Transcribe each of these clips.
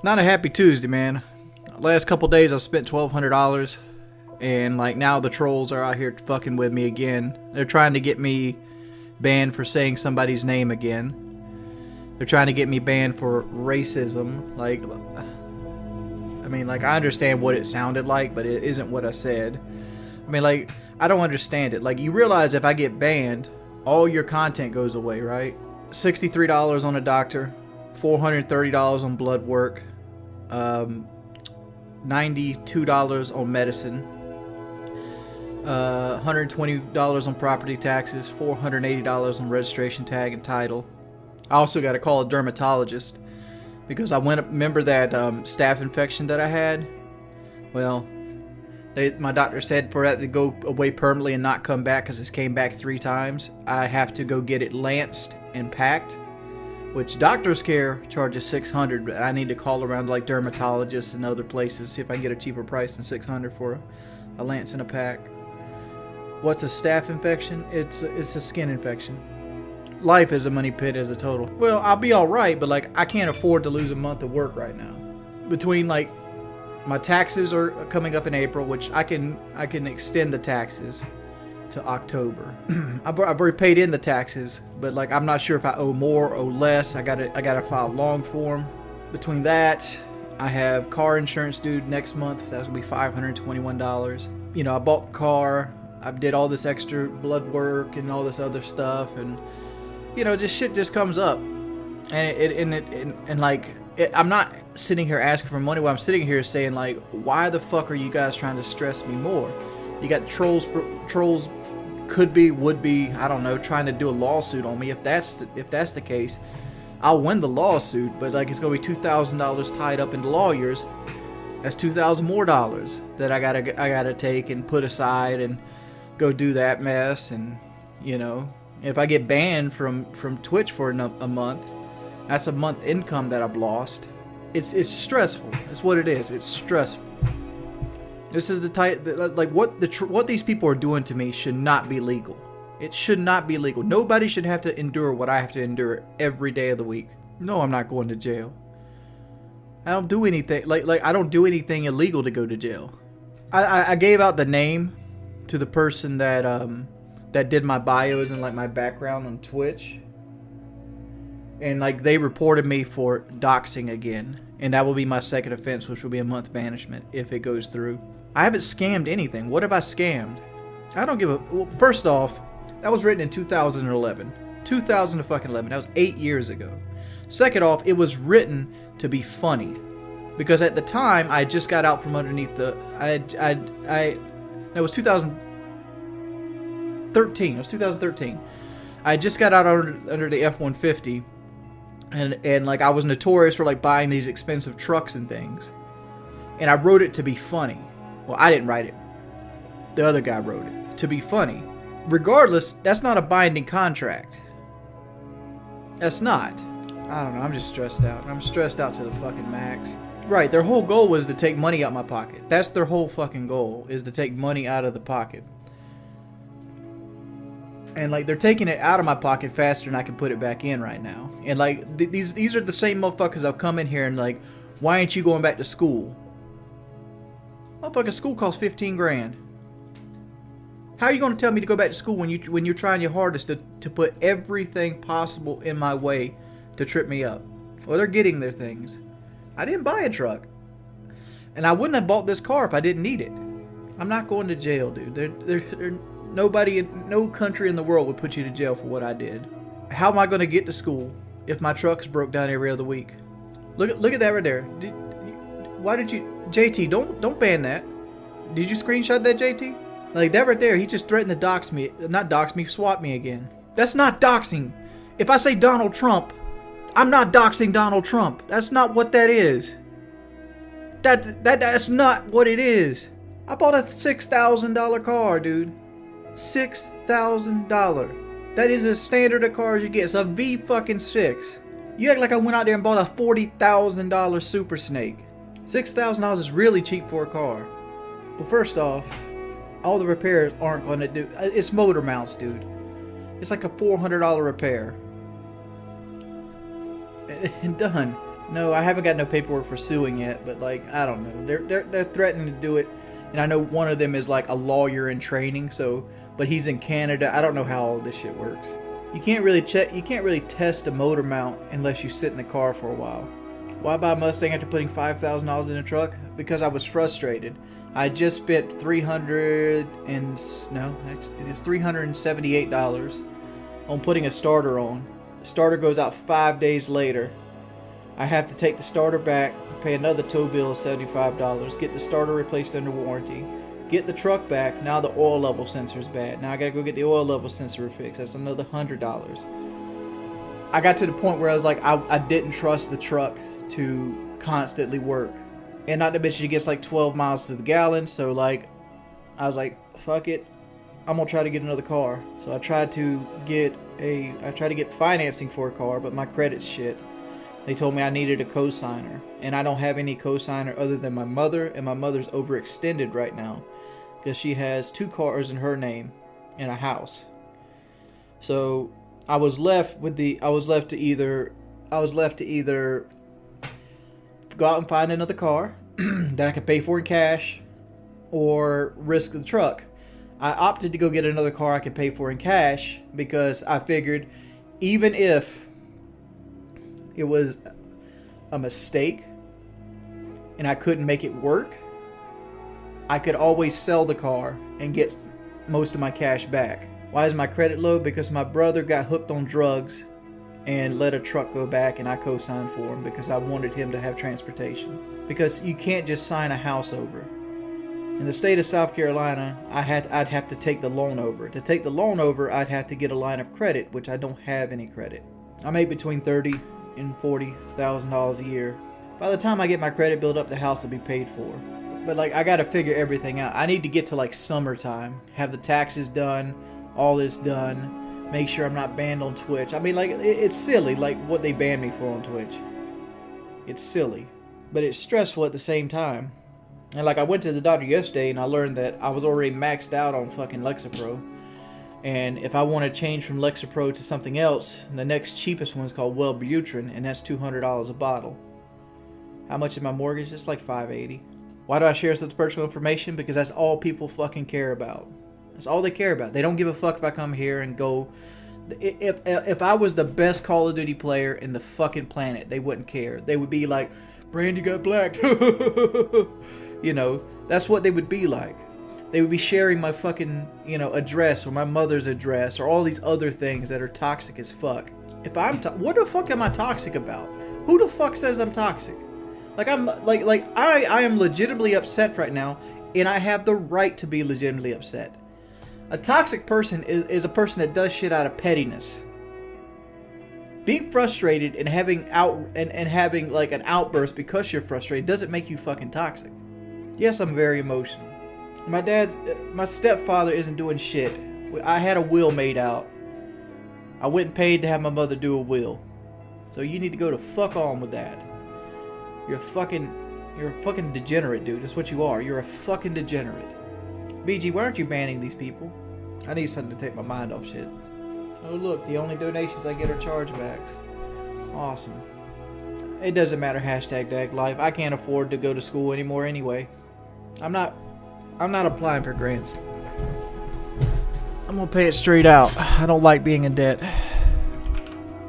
Not a happy Tuesday, man. Last couple days I've spent $1,200, and like now the trolls are out here fucking with me again. They're trying to get me banned for saying somebody's name again. They're trying to get me banned for racism. Like, I mean, like, I understand what it sounded like, but it isn't what I said. I mean, like, I don't understand it. Like, you realize if I get banned, all your content goes away, right? $63 on a doctor, $430 on blood work, $92 on medicine, $120 on property taxes, $480 on registration tag and title. I also got to call a dermatologist because I remember that staph infection that I had. Well, my doctor said for that to go away permanently and not come back because it's came back 3 times, I have to go get it lanced and packed, which Doctor's Care charges $600, but I need to call around like dermatologists and other places, see if I can get a cheaper price than $600 for a lance and a pack. What's a staph infection? It's a skin infection. Life is a money pit as a total. Well, I'll be alright, but like I can't afford to lose a month of work right now. Between like my taxes are coming up in April, which I can extend the taxes to October. I've already paid in the taxes, but like I'm not sure if I owe more or less. I gotta file a long form. Between that, I have car insurance due next month. That's gonna be $521. You know, I bought the car. I did all this extra blood work and all this other stuff, and you know, just shit just comes up, and I'm not sitting here asking for money. What I'm sitting here saying, like, why the fuck are you guys trying to stress me more? You got trolls would be, I don't know, trying to do a lawsuit on me. If that's the case, I'll win the lawsuit, but like it's gonna be $2,000 tied up into lawyers. That's $2,000 more dollars that I gotta take and put aside and go do that mess. And you know, if I get banned from Twitch for a month, that's a month income that I've lost. It's stressful. That's what it is. It's stressful. This is the type like what these people are doing to me should not be legal. It should not be legal. Nobody should have to endure what I have to endure every day of the week. No, I'm not going to jail. I don't do anything like I don't do anything illegal to go to jail. I gave out the name to the person that did my bios and like my background on Twitch, and like they reported me for doxing again, and that will be my second offense, which will be a month banishment if it goes through. I haven't scammed anything. What have I scammed? I don't give a... Well, first off, that was written in 2011. 2011. That was 8 years ago. Second off, it was written to be funny, because at the time I just got out from underneath the... It was 2013. It was 2013. I just got out under the F-150, and like I was notorious for like buying these expensive trucks and things, and I wrote it to be funny. Well, I didn't write it. The other guy wrote it to be funny. Regardless, that's not a binding contract. That's not. I don't know. I'm just stressed out. I'm stressed out to the fucking max. Right. Their whole goal was to take money out my pocket. That's their whole fucking goal, is to take money out of the pocket. And like they're taking it out of my pocket faster than I can put it back in right now. And like these are the same motherfuckers that'll come in here and like, why ain't you going back to school? Motherfucker, school costs 15 grand. How are you going to tell me to go back to school when you're trying your hardest to put everything possible in my way to trip me up? Well, they're getting their things. I didn't buy a truck, and I wouldn't have bought this car if I didn't need it. I'm not going to jail, dude. Nobody in no country in the world would put you to jail for what I did. How am I going to get to school if my truck's broke down every other week? Look at that right there. Why did you... JT, don't ban that. Did you screenshot that, JT? Like that right there, he just threatened to dox me. Not dox me, swap me again. That's not doxing. If I say Donald Trump, I'm not doxing Donald Trump. That's not what that is. That's not what it is. I bought a $6,000 car, dude. $6,000. That is as standard a car as you get. It's a V6. You act like I went out there and bought a $40,000 Super Snake. $6,000 is really cheap for a car. Well, first off, all the repairs aren't going to do... It's motor mounts, dude. It's like a $400 repair. And done. No, I haven't got no paperwork for suing yet, but like I don't know. They're threatening to do it, and I know one of them is like a lawyer in training. So, but he's in Canada. I don't know how all this shit works. You can't really test a motor mount unless you sit in the car for a while. Why buy a Mustang after putting $5,000 in a truck? Because I was frustrated. I just spent $378 on putting a starter on. The starter goes out 5 days later. I have to take the starter back, pay another tow bill of $75, get the starter replaced under warranty, get the truck back. Now the oil level sensor is bad. Now I gotta go get the oil level sensor fixed. That's another $100. I got to the point where I was like, I didn't trust the truck to constantly work. And not to mention it gets like 12 miles to the gallon. So like, I was like, fuck it. I'm gonna try to get another car. So I tried to get financing for a car, but my credit's shit. They told me I needed a co-signer, and I don't have any co-signer other than my mother, and my mother's overextended right now because she has 2 cars in her name and a house. So I was left to either go out and find another car that I could pay for in cash or risk the truck. I opted to go get another car I could pay for in cash because I figured even if it was a mistake and I couldn't make it work, I could always sell the car and get most of my cash back. Why is my credit low? Because my brother got hooked on drugs and let a truck go back, and I co-signed for him because I wanted him to have transportation. Because you can't just sign a house over. In the state of South Carolina, I'd have to take the loan over. To take the loan over, I'd have to get a line of credit, which I don't have any credit. I make between $30,000 and $40,000 a year. By the time I get my credit built up, the house will be paid for. But like, I gotta figure everything out. I need to get to like summertime, have the taxes done, all this done. Make sure I'm not banned on Twitch. I mean, like, it's silly, like, what they banned me for on Twitch. It's silly. But it's stressful at the same time. And, like, I went to the doctor yesterday, and I learned that I was already maxed out on fucking Lexapro. And if I want to change from Lexapro to something else, the next cheapest one is called Wellbutrin, and that's $200 a bottle. How much is my mortgage? It's like $580. Why do I share such personal information? Because that's all people fucking care about. That's all they care about. They don't give a fuck if I come here and go. If I was the best Call of Duty player in the fucking planet, they wouldn't care. They would be like, Brandy got blacked. You know, that's what they would be like. They would be sharing my fucking, address or my mother's address or all these other things that are toxic as fuck. What the fuck am I toxic about? Who the fuck says I'm toxic? Like I am legitimately upset right now, and I have the right to be legitimately upset. A toxic person is a person that does shit out of pettiness. Being frustrated and having like an outburst because you're frustrated doesn't make you fucking toxic. Yes, I'm very emotional. My stepfather isn't doing shit. I had a will made out. I went and paid to have my mother do a will. So you need to go to fuck on with that. You're a fucking degenerate, dude. That's what you are. You're a fucking degenerate. BG, why aren't you banning these people? I need something to take my mind off shit. Oh look, the only donations I get are chargebacks. Awesome. It doesn't matter, #DagLife. I can't afford to go to school anymore anyway. I'm not applying for grants. I'm gonna pay it straight out. I don't like being in debt.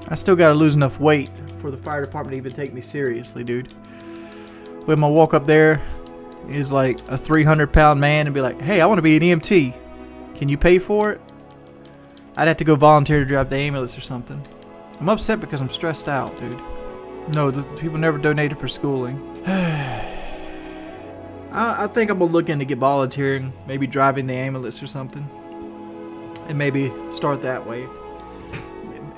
I still gotta lose enough weight for the fire department to even take me seriously, dude. When I walk up there, is like a 300-pound man and be like, hey, I want to be an EMT. Can you pay for it? I'd have to go volunteer to drive the ambulance or something. I'm upset because I'm stressed out, dude. No, the people never donated for schooling. I think I'm going to look into get volunteering, maybe driving the ambulance or something. And maybe start that way.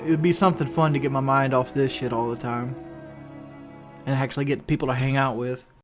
It would be something fun to get my mind off this shit all the time. And actually get people to hang out with.